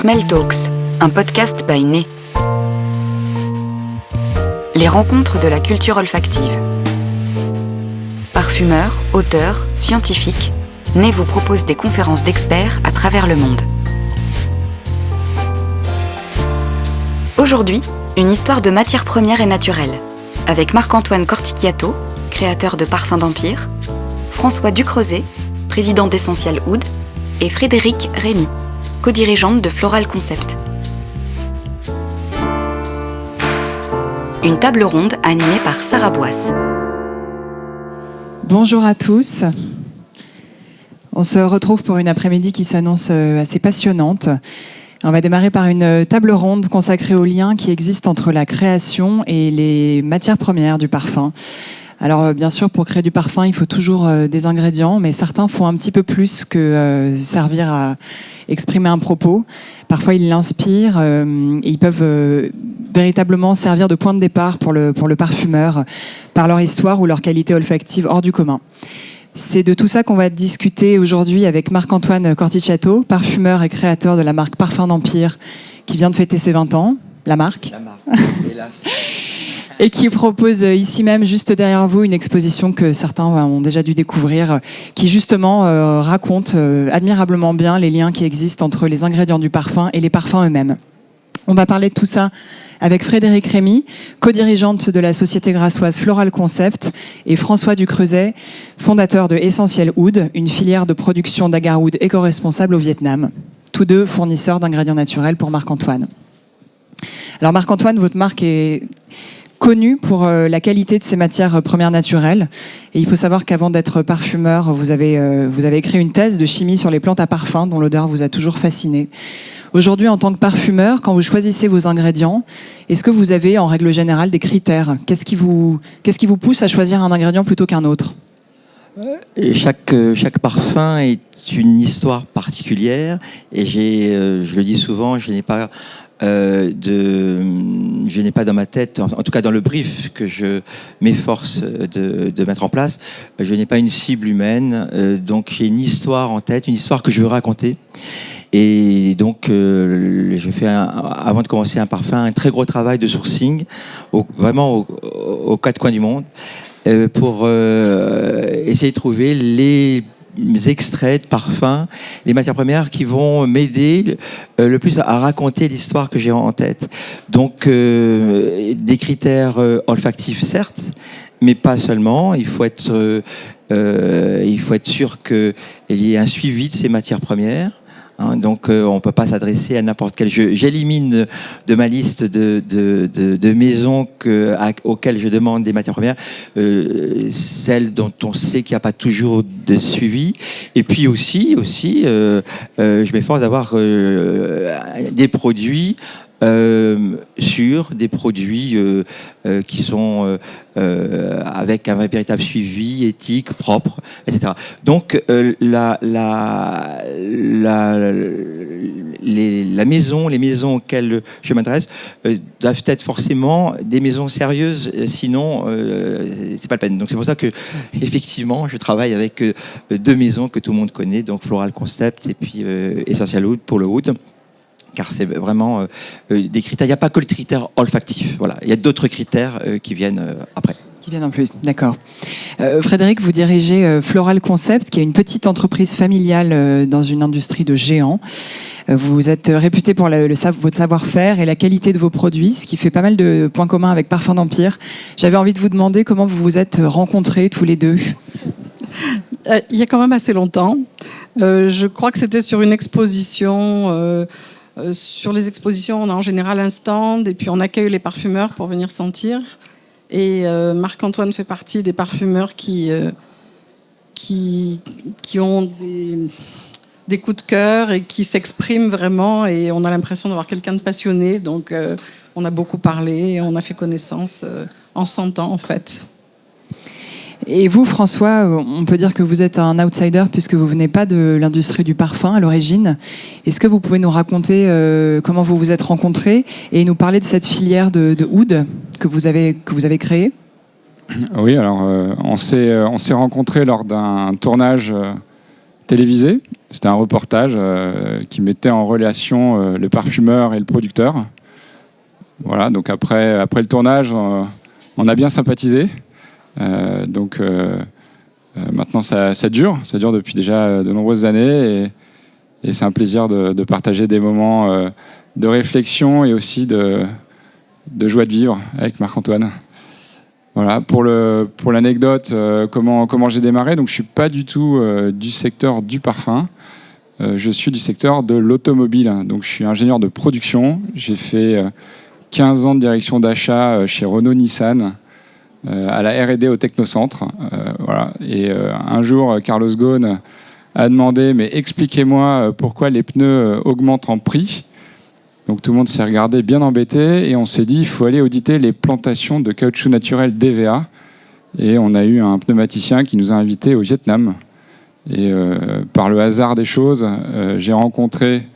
Smell Talks, un podcast by Nez. Les rencontres de la culture olfactive. Parfumeurs, auteurs, scientifiques, Nez vous propose des conférences d'experts à travers le monde. Aujourd'hui, une histoire de matières premières et naturelles, avec Marc-Antoine Corticchiato, créateur de Parfums d'Empire, François Ducreuset, président d'Essential Oud, et Frédérique Rémy, co-dirigeante de Floral Concept. Une table ronde animée par Sarah Boisse. Bonjour à tous. On se retrouve pour une après-midi qui s'annonce assez passionnante. On va démarrer par une table ronde consacrée aux liens qui existent entre la création et les matières premières du parfum. Alors bien sûr, pour créer du parfum, il faut toujours des ingrédients, mais certains font un petit peu plus que servir à exprimer un propos. Parfois, ils l'inspirent et ils peuvent véritablement servir de point de départ pour le parfumeur, par leur histoire ou leur qualité olfactive hors du commun. C'est de tout ça qu'on va discuter aujourd'hui avec Marc-Antoine Corticchiato, parfumeur et créateur de la marque Parfums d'Empire, qui vient de fêter ses 20 ans. La marque, hélas. Et qui propose ici même, juste derrière vous, une exposition que certains ont déjà dû découvrir, qui justement raconte admirablement bien les liens qui existent entre les ingrédients du parfum et les parfums eux-mêmes. On va parler de tout ça avec Frédérique Rémy, co-dirigeante de la société grassoise Floral Concept, et François Ducreuset, fondateur de Essential Oud, une filière de production d'agar-oud éco-responsable au Vietnam. Tous deux fournisseurs d'ingrédients naturels pour Marc-Antoine. Alors Marc-Antoine, votre marque est connu pour la qualité de ses matières premières naturelles. Et il faut savoir qu'avant d'être parfumeur, vous avez écrit une thèse de chimie sur les plantes à parfum, dont l'odeur vous a toujours fasciné. Aujourd'hui, en tant que parfumeur, quand vous choisissez vos ingrédients, est-ce que vous avez, en règle générale, des critères ? Qu'est-ce qui vous pousse à choisir un ingrédient plutôt qu'un autre ? Et chaque parfum est une histoire particulière. Et je le dis souvent, je n'ai pas dans ma tête, en tout cas dans le brief que je m'efforce de mettre en place, je n'ai pas une cible humaine, donc j'ai une histoire en tête, une histoire que je veux raconter. Et donc, je fais, avant de commencer un parfum, un très gros travail de sourcing, vraiment aux quatre coins du monde, pour essayer de trouver les extraits de parfums, les matières premières qui vont m'aider le plus à raconter l'histoire que j'ai en tête. Donc, des critères olfactifs, certes, mais pas seulement. Il faut être sûr qu'il y ait un suivi de ces matières premières. Donc on ne peut pas s'adresser à n'importe quel. J'élimine de ma liste de maisons auxquelles je demande des matières premières celles dont on sait qu'il n'y a pas toujours de suivi. Et puis aussi je m'efforce d'avoir des produits sur des produits qui sont avec un véritable suivi éthique, propre, etc. Donc les maisons auxquelles je m'adresse doivent être forcément des maisons sérieuses, sinon c'est pas la peine. Donc c'est pour ça que effectivement je travaille avec deux maisons que tout le monde connaît, donc Floral Concept et puis Essential Oud pour le oud. Car c'est vraiment des critères. Il n'y a pas que le critère olfactif. Voilà. Il y a d'autres critères qui viennent après. Qui viennent en plus, d'accord. Frédérique, vous dirigez Floral Concept, qui est une petite entreprise familiale dans une industrie de géants. Vous êtes réputé pour votre savoir-faire et la qualité de vos produits, ce qui fait pas mal de points communs avec Parfums d'Empire. J'avais envie de vous demander comment vous vous êtes rencontrés tous les deux. Il y a quand même assez longtemps. Je crois que c'était sur une exposition... sur les expositions, on a en général un stand et puis on accueille les parfumeurs pour venir sentir. Et Marc-Antoine fait partie des parfumeurs qui ont des coups de cœur et qui s'expriment vraiment. Et on a l'impression d'avoir quelqu'un de passionné. Donc on a beaucoup parlé et on a fait connaissance en sentant en fait. Et vous, François, on peut dire que vous êtes un outsider puisque vous venez pas de l'industrie du parfum à l'origine. Est-ce que vous pouvez nous raconter comment vous vous êtes rencontrés et nous parler de cette filière de oud que vous avez créée ? Oui, alors on s'est rencontrés lors d'un tournage télévisé C'était un reportage qui mettait en relation le parfumeur et le producteur. Voilà, donc après le tournage, on a bien sympathisé. Maintenant, ça dure depuis déjà de nombreuses années et c'est un plaisir de partager des moments de réflexion et aussi de joie de vivre avec Marc-Antoine. Voilà, pour l'anecdote, comment j'ai démarré. Donc, je suis pas du tout du secteur du parfum. Je suis du secteur de l'automobile. Donc, je suis ingénieur de production. J'ai fait 15 ans de direction d'achat chez Renault-Nissan, à la R&D au Technocentre. Voilà. Et un jour, Carlos Ghosn a demandé « Mais expliquez-moi pourquoi les pneus augmentent en prix ?» Donc tout le monde s'est regardé bien embêté et on s'est dit il faut aller auditer les plantations de caoutchouc naturel d'EVA. Et on a eu un pneumaticien qui nous a invités au Vietnam. Et par le hasard des choses, j'ai rencontré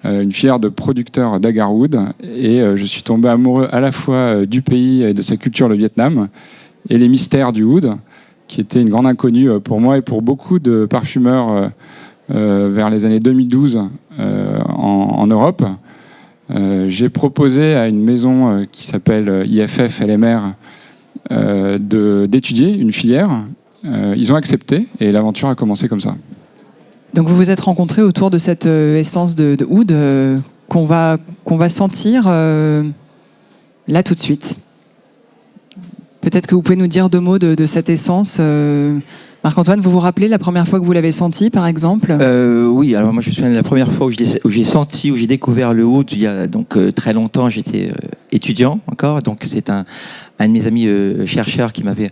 une filière de producteurs d'agar-oud et je suis tombé amoureux à la fois du pays et de sa culture, le Vietnam, et les mystères du oud, qui était une grande inconnue pour moi et pour beaucoup de parfumeurs vers les années 2012 en Europe. J'ai proposé à une maison qui s'appelle IFF LMR d'étudier une filière. Ils ont accepté et l'aventure a commencé comme ça. Donc vous vous êtes rencontrés autour de cette essence de oud qu'on va sentir là tout de suite. Peut-être que vous pouvez nous dire 2 mots de cette essence. Marc-Antoine, vous vous rappelez la première fois que vous l'avez senti, par exemple ? Oui, alors moi je me souviens de la première fois où j'ai découvert le oud, il y a donc très longtemps, j'étais étudiant encore, donc c'est un de mes amis chercheurs qui m'avait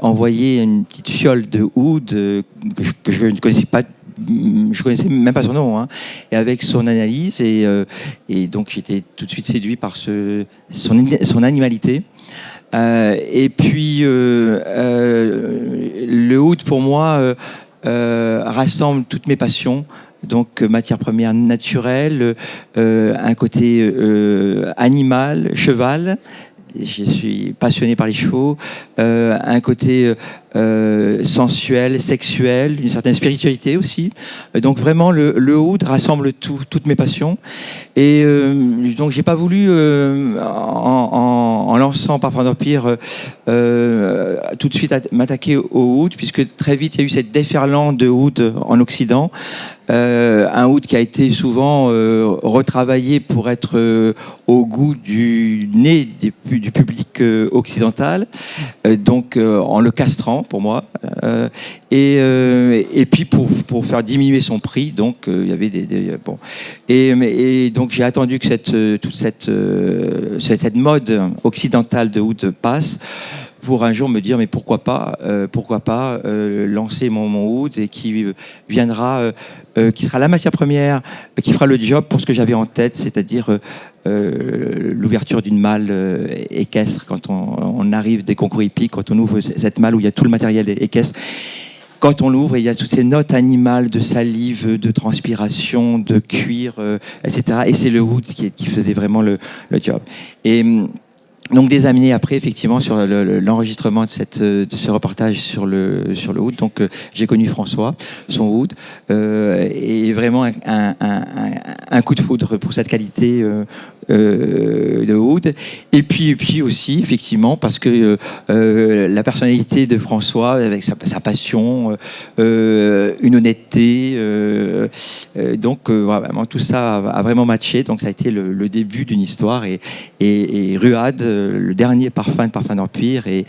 envoyé une petite fiole de oud que je ne connaissais pas. Je connaissais même pas son nom, hein, et avec son analyse et donc j'étais tout de suite séduit par son animalité. Et puis le oud pour moi rassemble toutes mes passions. Donc matière première naturelle, un côté animal, cheval. Je suis passionné par les chevaux, un côté sensuel, sexuel, une certaine spiritualité aussi. Donc vraiment, le oud rassemble toutes mes passions. Et donc j'ai pas voulu, en lançant Parfum d'Empire, tout de suite m'attaquer au oud, puisque très vite il y a eu cette déferlante de oud en Occident. Un oud qui a été souvent retravaillé pour être au goût du nez du public occidental, donc en le castrant pour moi, et puis pour faire diminuer son prix, donc il y avait bon, et donc j'ai attendu que cette mode occidentale de oud passe, pour un jour me dire mais pourquoi pas lancer mon oud et qui sera la matière première qui fera le job pour ce que j'avais en tête, c'est-à-dire l'ouverture d'une malle équestre quand on arrive des concours hippiques, quand on ouvre cette malle où il y a tout le matériel équestre. Quand on l'ouvre, il y a toutes ces notes animales de salive, de transpiration, de cuir, etc. Et c'est le oud qui faisait vraiment le job. Et donc des années après, effectivement, sur l'enregistrement de ce reportage sur le oud, donc j'ai connu François, son oud, et vraiment un coup de foudre pour cette qualité de oud. Et puis aussi, effectivement, parce que la personnalité de François, avec sa passion, une honnêteté, donc vraiment tout ça a vraiment matché. Donc ça a été le début d'une histoire et Ruade, le dernier parfum de Parfum d'Empire, est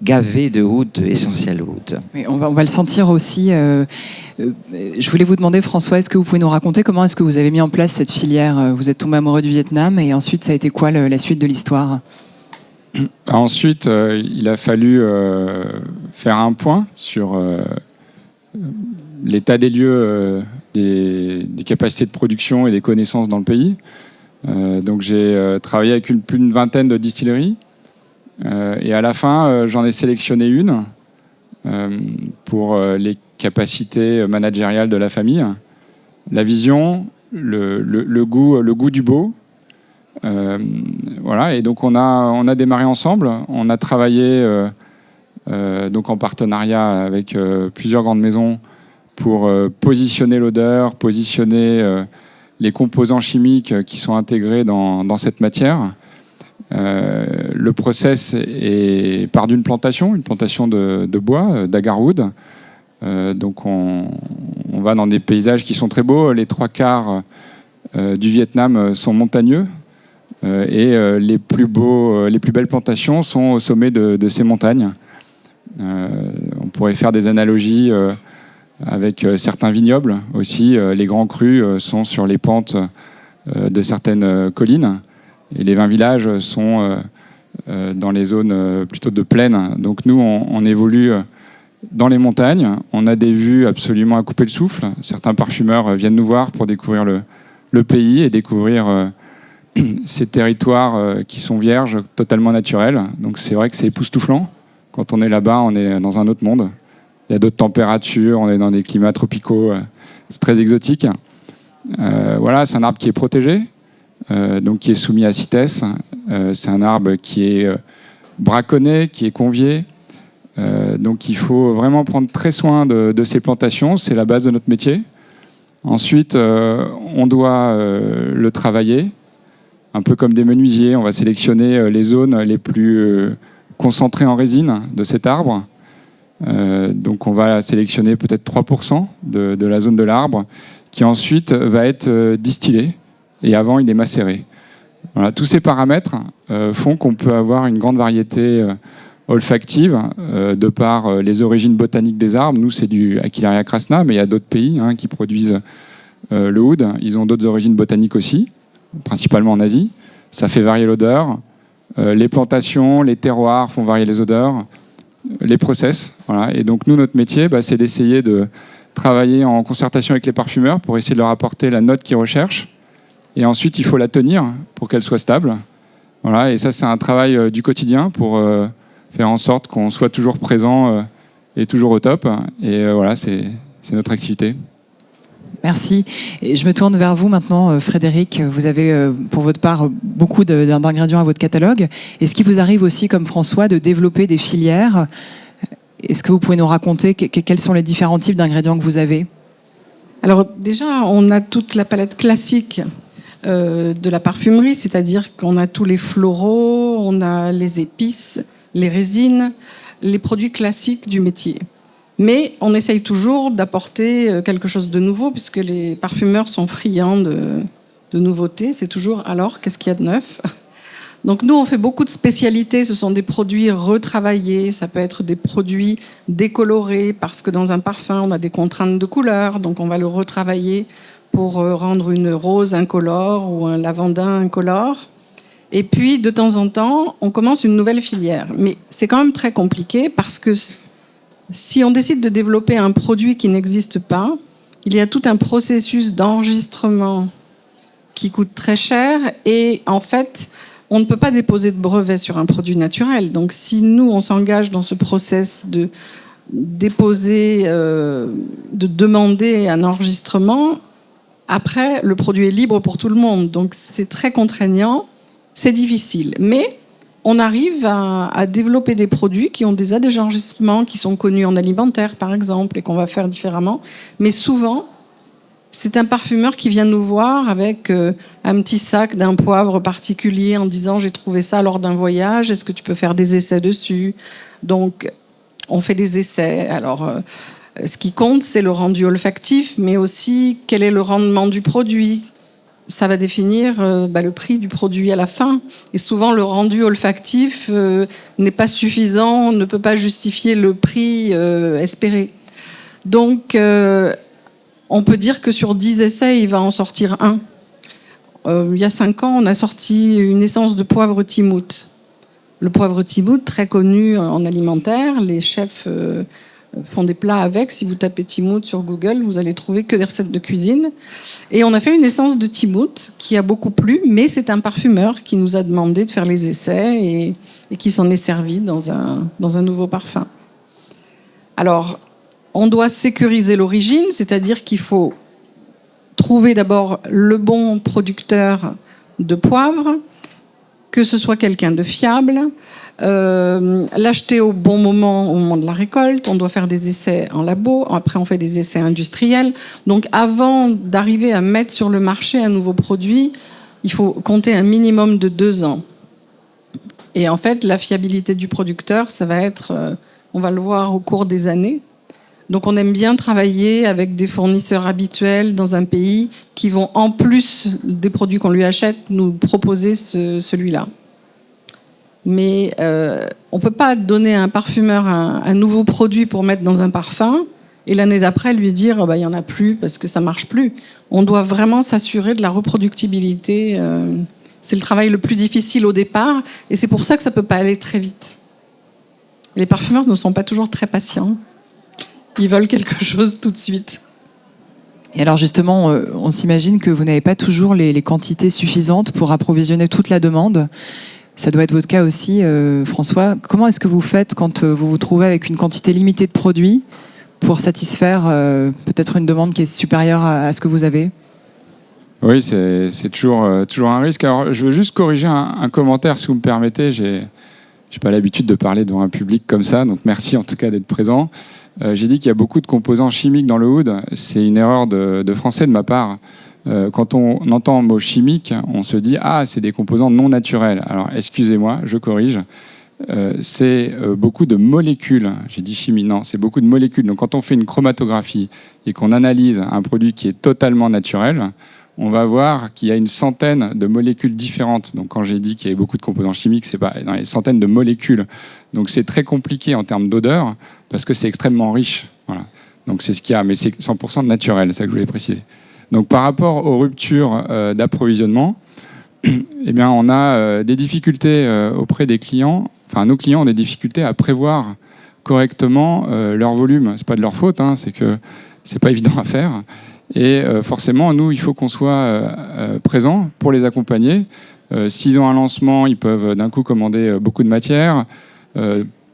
gavé de oud, essentiel oud. Oui, on va le sentir aussi. Je voulais vous demander, François, est-ce que vous pouvez nous raconter comment est-ce que vous avez mis en place cette filière ? Vous êtes tombé amoureux du Vietnam et ensuite ça a été quoi la suite de l'histoire ? Ensuite, il a fallu faire un point sur l'état des lieux des capacités de production et des connaissances dans le pays. Donc j'ai travaillé avec plus d'une vingtaine de distilleries et à la fin j'en ai sélectionné une pour les capacités managériales de la famille, la vision, le goût du beau. Voilà, et donc on a démarré ensemble, on a travaillé donc en partenariat avec plusieurs grandes maisons pour positionner l'odeur, positionner les composants chimiques qui sont intégrés dans cette matière. Le process part d'une plantation, une plantation de bois, d'agarwood. Donc on va dans des paysages qui sont très beaux. Les 3/4 du Vietnam sont montagneux et les plus belles plantations sont au sommet de ces montagnes. On pourrait faire des analogies avec certains vignobles aussi. Les grands crus sont sur les pentes de certaines collines et les vins villages sont dans les zones plutôt de plaine. Donc nous, on évolue dans les montagnes. On a des vues absolument à couper le souffle. Certains parfumeurs viennent nous voir pour découvrir le pays et découvrir ces territoires qui sont vierges, totalement naturels. Donc c'est vrai que c'est époustouflant. Quand on est là-bas, on est dans un autre monde. Il y a d'autres températures, on est dans des climats tropicaux. C'est très exotique. Voilà, c'est un arbre qui est protégé, donc qui est soumis à CITES. C'est un arbre qui est braconné, qui est convié. Donc il faut vraiment prendre très soin de ces plantations. C'est la base de notre métier. Ensuite, on doit le travailler. Un peu comme des menuisiers, on va sélectionner les zones les plus concentrées en résine de cet arbre. Donc on va sélectionner peut-être 3% de la zone de l'arbre, qui ensuite va être distillé, et avant il est macéré. Voilà, tous ces paramètres font qu'on peut avoir une grande variété olfactive de par les origines botaniques des arbres. Nous, c'est du Aquilaria crasna, mais il y a d'autres pays qui produisent le oud. Ils ont d'autres origines botaniques aussi, principalement en Asie. Ça fait varier l'odeur. Les plantations, les terroirs font varier les odeurs, les process. Voilà. Et donc nous, notre métier, c'est d'essayer de travailler en concertation avec les parfumeurs pour essayer de leur apporter la note qu'ils recherchent. Et ensuite, il faut la tenir pour qu'elle soit stable. Voilà. Et ça, c'est un travail du quotidien pour faire en sorte qu'on soit toujours présent et toujours au top. Et voilà, c'est notre activité. Merci. Et je me tourne vers vous maintenant, Frédéric. Vous avez, pour votre part, beaucoup d'ingrédients à votre catalogue. Est-ce qu'il vous arrive aussi, comme François, de développer des filières ? Est-ce que vous pouvez nous raconter quels sont les différents types d'ingrédients que vous avez ? Alors déjà, on a toute la palette classique de la parfumerie, c'est-à-dire qu'on a tous les floraux, on a les épices, les résines, les produits classiques du métier. Mais on essaye toujours d'apporter quelque chose de nouveau, puisque les parfumeurs sont friands de nouveautés. C'est toujours, alors, qu'est-ce qu'il y a de neuf ? Donc nous, on fait beaucoup de spécialités. Ce sont des produits retravaillés. Ça peut être des produits décolorés, parce que dans un parfum, on a des contraintes de couleur. Donc on va le retravailler pour rendre une rose incolore ou un lavandin incolore. Et puis, de temps en temps, on commence une nouvelle filière. Mais c'est quand même très compliqué, parce que si on décide de développer un produit qui n'existe pas, il y a tout un processus d'enregistrement qui coûte très cher, et en fait, on ne peut pas déposer de brevet sur un produit naturel. Donc si nous, on s'engage dans ce process de déposer, de demander un enregistrement, après, le produit est libre pour tout le monde. Donc c'est très contraignant, c'est difficile. Mais on arrive à développer des produits qui ont déjà des enregistrements, qui sont connus en alimentaire, par exemple, et qu'on va faire différemment. Mais souvent, c'est un parfumeur qui vient nous voir avec un petit sac d'un poivre particulier en disant « j'ai trouvé ça lors d'un voyage, est-ce que tu peux faire des essais dessus ?» Donc, on fait des essais. Alors, ce qui compte, c'est le rendu olfactif, mais aussi quel est le rendement du produit. Ça va définir le prix du produit à la fin. Et souvent, le rendu olfactif n'est pas suffisant, ne peut pas justifier le prix espéré. Donc, on peut dire que sur 10 essais, il va en sortir un. Il y a 5 ans, on a sorti une essence de poivre Timout. Le poivre Timout, très connu en alimentaire, les chefs font des plats avec. Si vous tapez Timout sur Google, vous allez trouver que des recettes de cuisine. Et on a fait une essence de Timout qui a beaucoup plu, mais c'est un parfumeur qui nous a demandé de faire les essais et qui s'en est servi dans un nouveau parfum. Alors, on doit sécuriser l'origine, c'est-à-dire qu'il faut trouver d'abord le bon producteur de poivre, que ce soit quelqu'un de fiable, l'acheter au bon moment de la récolte. On doit faire des essais en labo, après on fait des essais industriels. Donc avant d'arriver à mettre sur le marché un nouveau produit, il faut compter un minimum de 2 ans. Et en fait, la fiabilité du producteur, ça va être, on va le voir au cours des années. Donc on aime bien travailler avec des fournisseurs habituels dans un pays qui vont, en plus des produits qu'on lui achète, nous proposer celui-là. Mais on ne peut pas donner à un parfumeur un nouveau produit pour mettre dans un parfum et l'année d'après lui dire il n'y en a plus parce que ça ne marche plus. On doit vraiment s'assurer de la reproductibilité. C'est le travail le plus difficile au départ et c'est pour ça que ça ne peut pas aller très vite. Les parfumeurs ne sont pas toujours très patients. Ils veulent quelque chose tout de suite. Et alors justement, on s'imagine que vous n'avez pas toujours les quantités suffisantes pour approvisionner toute la demande. Ça doit être votre cas aussi, François. Comment est-ce que vous faites quand vous vous trouvez avec une quantité limitée de produits pour satisfaire peut-être une demande qui est supérieure à ce que vous avez ? Oui, c'est toujours un risque. Alors, je veux juste corriger un commentaire, si vous me permettez. J'ai pas l'habitude de parler devant un public comme ça, donc merci en tout cas d'être présent. J'ai dit qu'il y a beaucoup de composants chimiques dans le oud. C'est une erreur de français de ma part. Quand on entend le mot chimique, on se dit « Ah, c'est des composants non naturels ». Alors, excusez-moi, je corrige. C'est beaucoup de molécules. J'ai dit chimie, non, c'est beaucoup de molécules. Donc, quand on fait une chromatographie et qu'on analyse un produit qui est totalement naturel, on va voir qu'il y a une centaine de molécules différentes. Donc, quand j'ai dit qu'il y avait beaucoup de composants chimiques, c'est pas dans les centaines de molécules. Donc, c'est très compliqué en termes d'odeur parce que c'est extrêmement riche. Voilà. Donc, c'est ce qu'il y a, mais c'est 100% naturel, c'est ça que je voulais préciser. Donc, par rapport aux ruptures d'approvisionnement, eh bien, on a des difficultés auprès des clients. Enfin, nos clients ont des difficultés à prévoir correctement leur volume. C'est pas de leur faute, hein, c'est que c'est pas évident à faire. Et forcément, nous, il faut qu'on soit présent pour les accompagner. S'ils ont un lancement, ils peuvent d'un coup commander beaucoup de matière.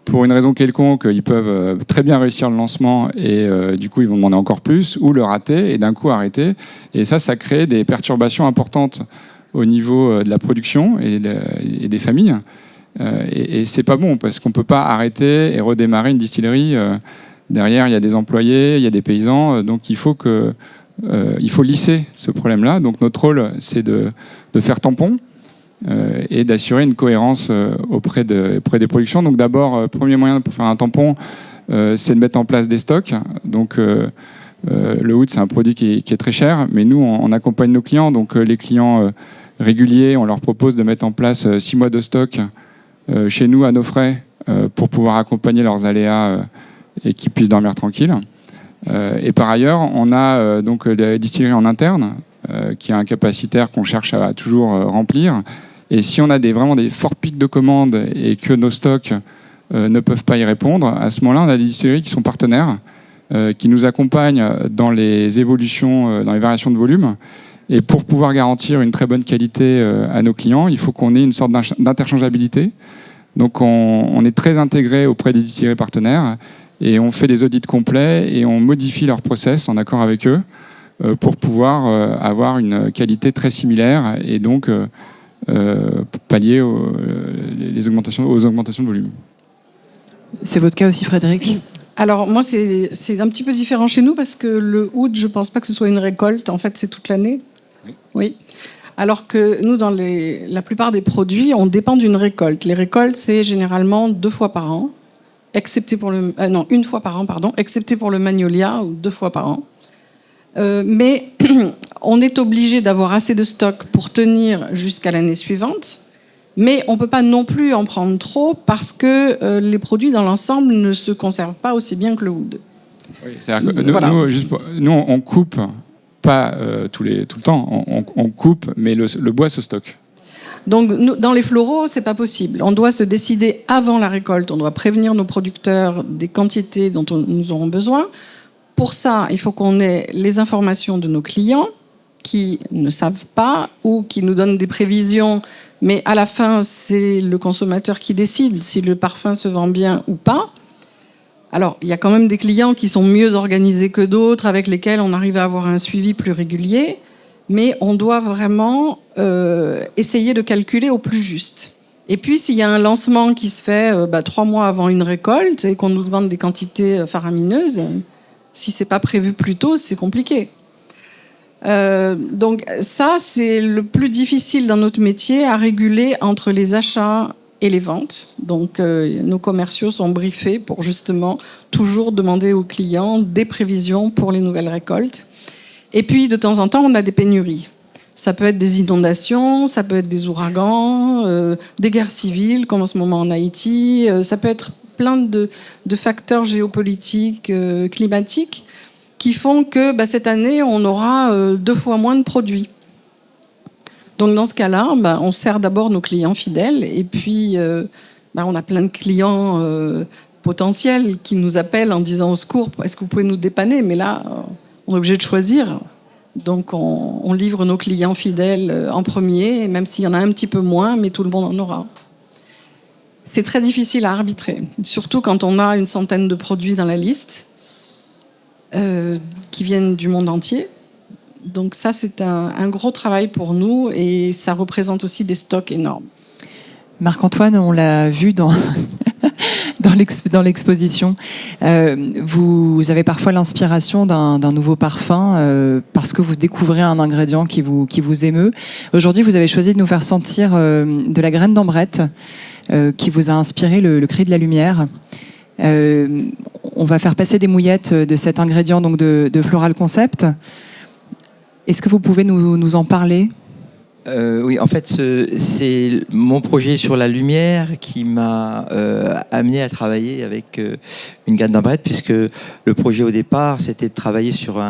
Pour une raison quelconque, ils peuvent très bien réussir le lancement et du coup, ils vont demander encore plus ou le rater et d'un coup arrêter. Et ça crée des perturbations importantes au niveau de la production et des familles. Et c'est pas bon parce qu'on peut pas arrêter et redémarrer une distillerie. Derrière, il y a des employés, il y a des paysans. Donc, il faut lisser ce problème-là. Donc, notre rôle, c'est de faire tampon. Et d'assurer une cohérence auprès des productions. Donc d'abord, premier moyen pour faire un tampon, c'est de mettre en place des stocks. Donc le oud, c'est un produit qui est très cher, mais nous, on accompagne nos clients. Donc les clients réguliers, on leur propose de mettre en place 6 mois de stock chez nous à nos frais pour pouvoir accompagner leurs aléas et qu'ils puissent dormir tranquilles. Et par ailleurs, on a donc la distillerie en interne qui a un capacitaire qu'on cherche à toujours remplir. Et si on a vraiment des forts pics de commandes et que nos stocks ne peuvent pas y répondre, à ce moment-là, on a des distilleries qui sont partenaires, qui nous accompagnent dans les évolutions, dans les variations de volume. Et pour pouvoir garantir une très bonne qualité à nos clients, il faut qu'on ait une sorte d'interchangeabilité. Donc on est très intégré auprès des distilleries partenaires et on fait des audits complets et on modifie leurs process en accord avec eux pour pouvoir avoir une qualité très similaire et donc pallier aux augmentations de volume. C'est votre cas aussi, Frédéric ? Alors moi, c'est un petit peu différent chez nous parce que le oud, je ne pense pas que ce soit une récolte. En fait, c'est toute l'année. Oui. Alors que nous, dans la plupart des produits, on dépend d'une récolte. Les récoltes, c'est généralement 2 fois par an, excepté pour une fois par an, pardon, excepté pour le magnolia, ou 2 fois par an. Mais on est obligé d'avoir assez de stock pour tenir jusqu'à l'année suivante, mais on ne peut pas non plus en prendre trop parce que les produits dans l'ensemble ne se conservent pas aussi bien que le oud. Oui, c'est-à-dire que nous, on coupe pas tout le temps, on coupe, mais le bois se stocke. Donc, dans les floraux, c'est pas possible. On doit se décider avant la récolte. On doit prévenir nos producteurs des quantités dont nous aurons besoin. Pour ça, il faut qu'on ait les informations de nos clients qui ne savent pas ou qui nous donnent des prévisions, mais à la fin, c'est le consommateur qui décide si le parfum se vend bien ou pas. Alors, il y a quand même des clients qui sont mieux organisés que d'autres, avec lesquels on arrive à avoir un suivi plus régulier. mais on doit vraiment essayer de calculer au plus juste. Et puis, s'il y a un lancement qui se fait 3 mois avant une récolte et qu'on nous demande des quantités faramineuses, si c'est pas prévu plus tôt, c'est compliqué. Donc ça, c'est le plus difficile dans notre métier à réguler entre les achats et les ventes. Donc nos commerciaux sont briefés pour justement toujours demander aux clients des prévisions pour les nouvelles récoltes. Et puis, de temps en temps, on a des pénuries. Ça peut être des inondations, ça peut être des ouragans, des guerres civiles, comme en ce moment en Haïti. Ça peut être plein de facteurs géopolitiques, climatiques, qui font que cette année, on aura 2 fois moins de produits. Donc dans ce cas-là, on sert d'abord nos clients fidèles, et puis on a plein de clients potentiels qui nous appellent en disant au secours, est-ce que vous pouvez nous dépanner? Mais là, on est obligé de choisir. Donc on livre nos clients fidèles en premier, même s'il y en a un petit peu moins, mais tout le monde en aura. C'est très difficile à arbitrer, surtout quand on a une centaine de produits dans la liste qui viennent du monde entier. Donc ça, c'est un gros travail pour nous et ça représente aussi des stocks énormes. Marc-Antoine, on l'a vu dans l'exposition. Vous avez parfois l'inspiration d'un nouveau parfum parce que vous découvrez un ingrédient qui vous émeut. Aujourd'hui, vous avez choisi de nous faire sentir de la graine d'ambrette qui vous a inspiré le cri de la lumière. On va faire passer des mouillettes de cet ingrédient donc de Floral Concept. Est-ce que vous pouvez nous en parler ? Oui, en fait, c'est mon projet sur la lumière qui m'a amené à travailler avec une graine d'ambrette, puisque le projet au départ, c'était de travailler sur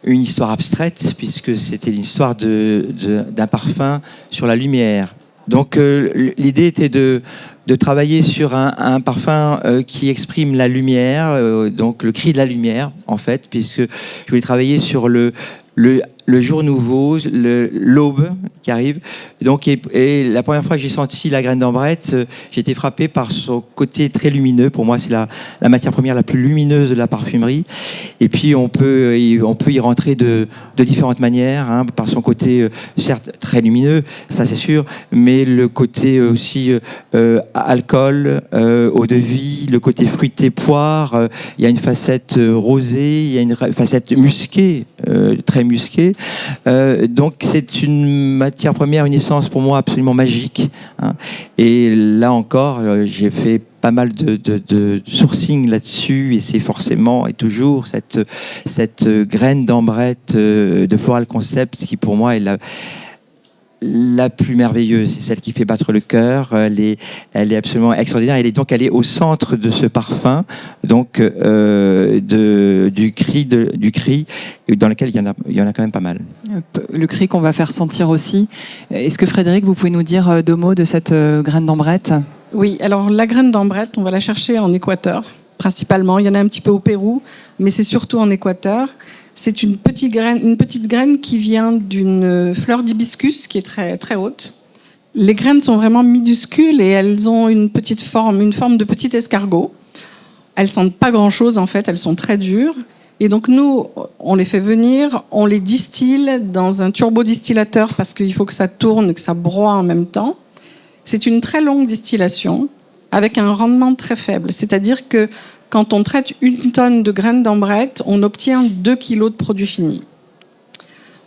une histoire abstraite, puisque c'était l'histoire d'un parfum sur la lumière. Donc l'idée était de travailler sur un parfum qui exprime la lumière, donc le cri de la lumière, en fait, puisque je voulais travailler sur le jour nouveau, l'aube qui arrive. Donc, et la première fois que j'ai senti la graine d'ambrette, j'ai été frappé par son côté très lumineux. Pour moi, c'est la matière première la plus lumineuse de la parfumerie. Et puis, on peut y rentrer de différentes manières, hein, par son côté, certes, très lumineux, ça c'est sûr, mais le côté aussi alcool, eau de vie, le côté fruité, poire. Il y a une facette rosée, il y a une facette musquée, très musquée. Donc c'est une matière première, une essence pour moi absolument magique, hein. Et là encore, j'ai fait pas mal de sourcing là-dessus, et c'est forcément et toujours cette graine d'ambrette de Floral Concept qui pour moi est la plus merveilleuse, c'est celle qui fait battre le cœur. Elle est absolument extraordinaire. Elle est au centre de ce parfum, donc du cri, dans lequel il y en a quand même pas mal. Le cri qu'on va faire sentir aussi. Est-ce que Frédéric, vous pouvez nous dire 2 mots de cette graine d'ambrette ? Oui, alors la graine d'ambrette, on va la chercher en Équateur, principalement. Il y en a un petit peu au Pérou, mais c'est surtout en Équateur. C'est une petite graine qui vient d'une fleur d'hibiscus qui est très, très haute. Les graines sont vraiment minuscules et elles ont une forme de petit escargot. Elles sentent pas grand-chose en fait, elles sont très dures. Et donc nous, on les fait venir, on les distille dans un turbodistillateur parce qu'il faut que ça tourne, que ça broie en même temps. C'est une très longue distillation avec un rendement très faible. C'est-à-dire que quand on traite 1 tonne de graines d'ambrette, on obtient 2 kilos de produits finis.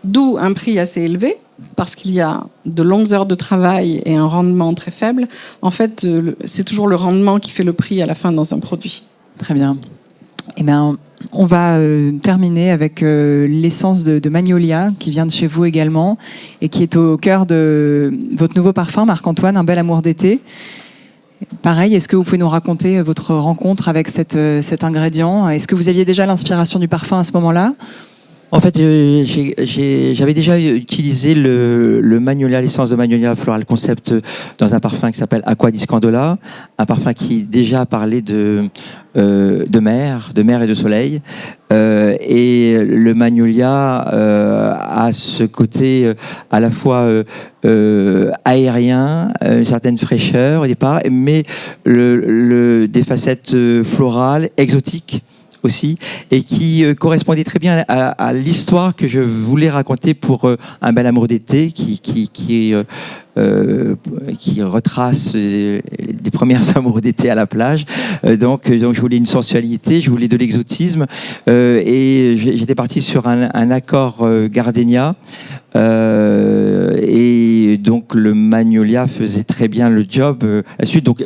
D'où un prix assez élevé, parce qu'il y a de longues heures de travail et un rendement très faible. En fait, c'est toujours le rendement qui fait le prix à la fin dans un produit. Très bien. Eh bien, on va terminer avec l'essence de Magnolia, qui vient de chez vous également, et qui est au cœur de votre nouveau parfum, Marc-Antoine, Un bel amour d'été. Pareil, est-ce que vous pouvez nous raconter votre rencontre avec cet ingrédient ? Est-ce que vous aviez déjà l'inspiration du parfum à ce moment-là ? En fait, j'avais déjà utilisé le Magnolia, l'essence de Magnolia Floral Concept dans un parfum qui s'appelle Aqua di Scandola, un parfum qui déjà parlait de mer et de soleil. Et le Magnolia a ce côté à la fois aérien, une certaine fraîcheur au départ, mais des facettes florales, exotiques aussi, et qui correspondait très bien à l'histoire que je voulais raconter pour Un bel amour d'été, qui retrace les premières amours d'été à la plage. Donc je voulais une sensualité, je voulais de l'exotisme, et j'étais parti sur un accord gardénia, et donc le magnolia faisait très bien le job là-dessus. Donc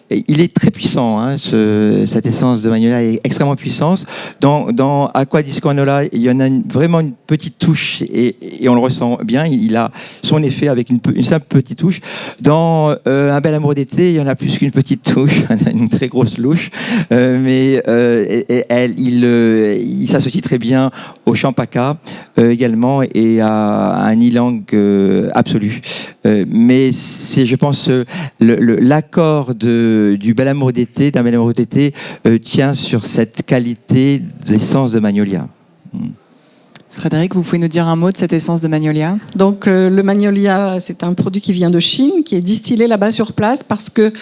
il est très puissant, hein, cette essence de magnolia est extrêmement puissante. Dans Acqua di Squanola, il y en a vraiment une petite touche, et on le ressent bien, il a son effet avec une simple petite touche. Dans Un bel amour d'été, il y en a plus qu'une petite touche, une très grosse louche, mais il s'associe très bien au champaka également, et à un ylang absolu. Mais c'est, je pense, l'accord du bel amour d'été, d'un bel amour d'été, tient sur cette qualité d'essence de magnolia. Frédéric, vous pouvez nous dire un mot de cette essence de magnolia? Donc le magnolia, c'est un produit qui vient de Chine, qui est distillé là-bas sur place, parce que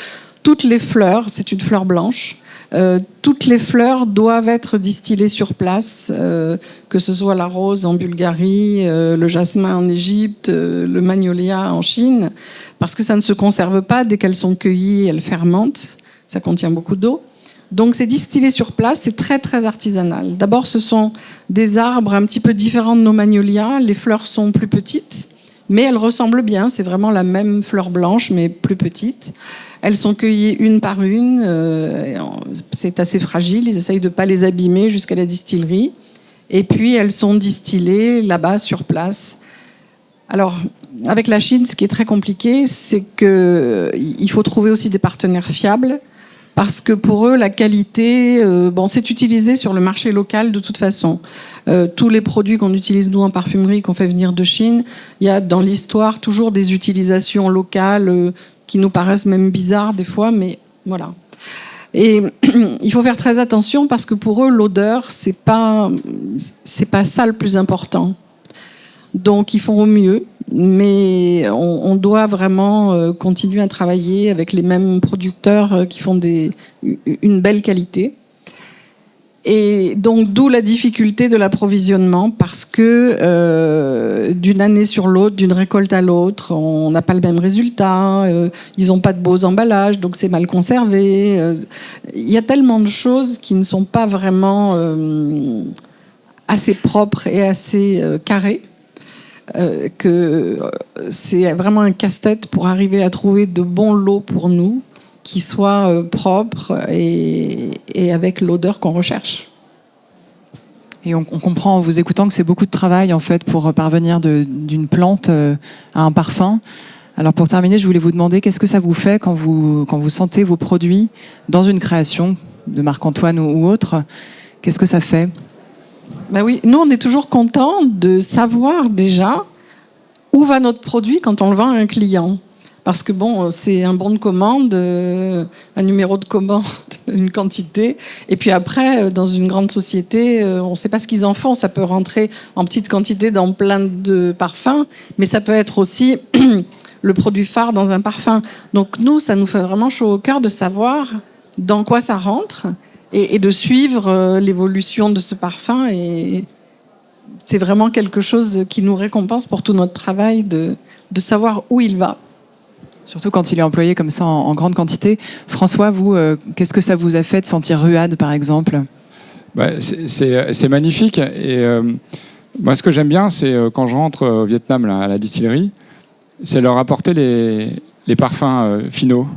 toutes les fleurs, c'est une fleur blanche, toutes les fleurs doivent être distillées sur place, que ce soit la rose en Bulgarie, le jasmin en Égypte, le magnolia en Chine, parce que ça ne se conserve pas. Dès qu'elles sont cueillies, elles fermentent, ça contient beaucoup d'eau. Donc c'est distillé sur place, c'est très très artisanal. D'abord, ce sont des arbres un petit peu différents de nos magnolias, les fleurs sont plus petites, mais elles ressemblent bien, c'est vraiment la même fleur blanche, mais plus petite. Elles sont cueillies une par une, c'est assez fragile, ils essayent de ne pas les abîmer jusqu'à la distillerie. Et puis elles sont distillées là-bas sur place. Alors, avec la Chine, ce qui est très compliqué, c'est qu'il faut trouver aussi des partenaires fiables, parce que pour eux, la qualité, c'est utilisé sur le marché local de toute façon. Tous les produits qu'on utilise, nous, en parfumerie, qu'on fait venir de Chine, il y a dans l'histoire toujours des utilisations locales qui nous paraissent même bizarres des fois, mais voilà. Et il faut faire très attention, parce que pour eux, l'odeur, c'est pas ça le plus important. Donc, ils font au mieux, mais on doit vraiment continuer à travailler avec les mêmes producteurs qui font une belle qualité. Et donc, d'où la difficulté de l'approvisionnement, parce que d'une année sur l'autre, d'une récolte à l'autre, on n'a pas le même résultat, ils n'ont pas de beaux emballages, donc c'est mal conservé. Il y a tellement de choses qui ne sont pas vraiment assez propres et assez carrées. Que c'est vraiment un casse-tête pour arriver à trouver de bons lots pour nous, qui soient propres et avec l'odeur qu'on recherche. Et on comprend en vous écoutant que c'est beaucoup de travail en fait pour parvenir d'une plante à un parfum. Alors pour terminer, je voulais vous demander qu'est-ce que ça vous fait quand vous sentez vos produits dans une création de Marc-Antoine ou autre. Qu'est-ce que ça fait? Ben oui, nous on est toujours contents de savoir déjà où va notre produit quand on le vend à un client. Parce que c'est un bon de commande, un numéro de commande, une quantité. Et puis après, dans une grande société, on ne sait pas ce qu'ils en font. Ça peut rentrer en petite quantité dans plein de parfums, mais ça peut être aussi le produit phare dans un parfum. Donc nous, ça nous fait vraiment chaud au cœur de savoir dans quoi ça rentre et de suivre l'évolution de ce parfum. Et c'est vraiment quelque chose qui nous récompense pour tout notre travail de savoir où il va. Surtout quand il est employé comme ça en grande quantité. François, vous, qu'est-ce que ça vous a fait de sentir Ruade, par exemple? C'est magnifique. Et moi, ce que j'aime bien, c'est quand je rentre au Vietnam là, à la distillerie, c'est leur apporter les parfums finaux.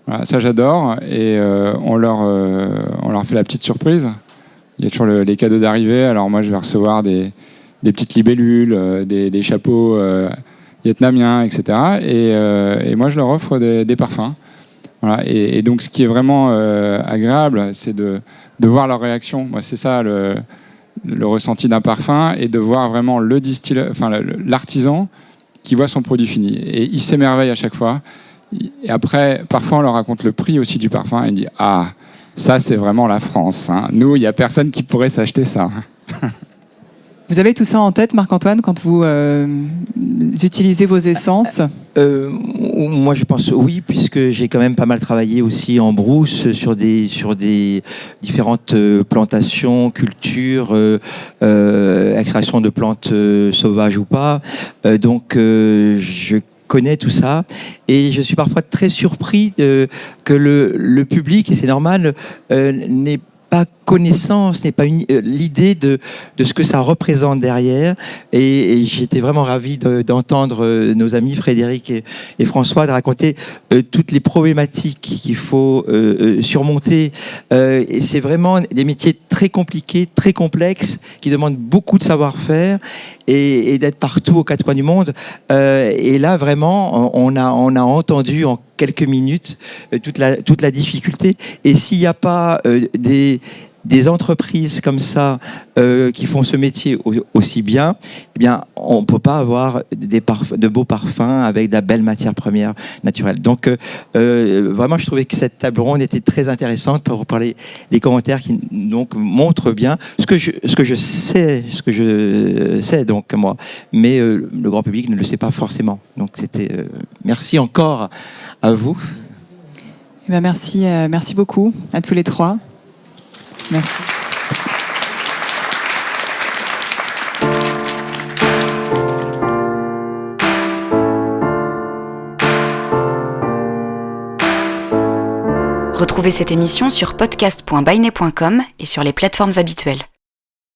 Voilà, ça, j'adore. Et on leur fait la petite surprise. Il y a toujours les cadeaux d'arrivée. Alors moi, je vais recevoir des petites libellules, des chapeaux vietnamiens, etc. Et moi, je leur offre des parfums. Voilà. Et donc, ce qui est vraiment agréable, c'est de voir leur réaction. Moi, c'est ça le ressenti d'un parfum, et de voir vraiment l'artisan qui voit son produit fini. Et il s'émerveille à chaque fois. Et après, parfois, on leur raconte le prix aussi du parfum. Et il dit « Ah, ça, c'est vraiment la France. Hein. Nous, il n'y a personne qui pourrait s'acheter ça. » Vous avez tout ça en tête, Marc-Antoine, quand vous utilisez vos essences? Moi, je pense oui, puisque j'ai quand même pas mal travaillé aussi en brousse sur des différentes plantations, cultures, extraction de plantes sauvages ou pas. Donc, je connais tout ça et je suis parfois très surpris que le public, et c'est normal, n'ait pas connaissance, n'est pas l'idée de ce que ça représente derrière. Et j'étais vraiment ravi d'entendre nos amis Frédéric et François de raconter toutes les problématiques qu'il faut surmonter. Et c'est vraiment des métiers très compliqués, très complexes, qui demandent beaucoup de savoir-faire et d'être partout aux quatre coins du monde. Et là, vraiment, on a entendu en quelques minutes toute la difficulté. Et s'il n'y a pas des entreprises comme ça qui font ce métier aussi bien, eh bien, on ne peut pas avoir de beaux parfums avec de la belle matière première naturelle. Donc, vraiment, je trouvais que cette table ronde était très intéressante pour parler les commentaires qui donc montrent bien ce que je sais donc moi, mais le grand public ne le sait pas forcément. Donc, c'était merci encore à vous. Eh bien, merci beaucoup à tous les trois. Merci. Retrouvez cette émission sur podcast.bainet.com et sur les plateformes habituelles.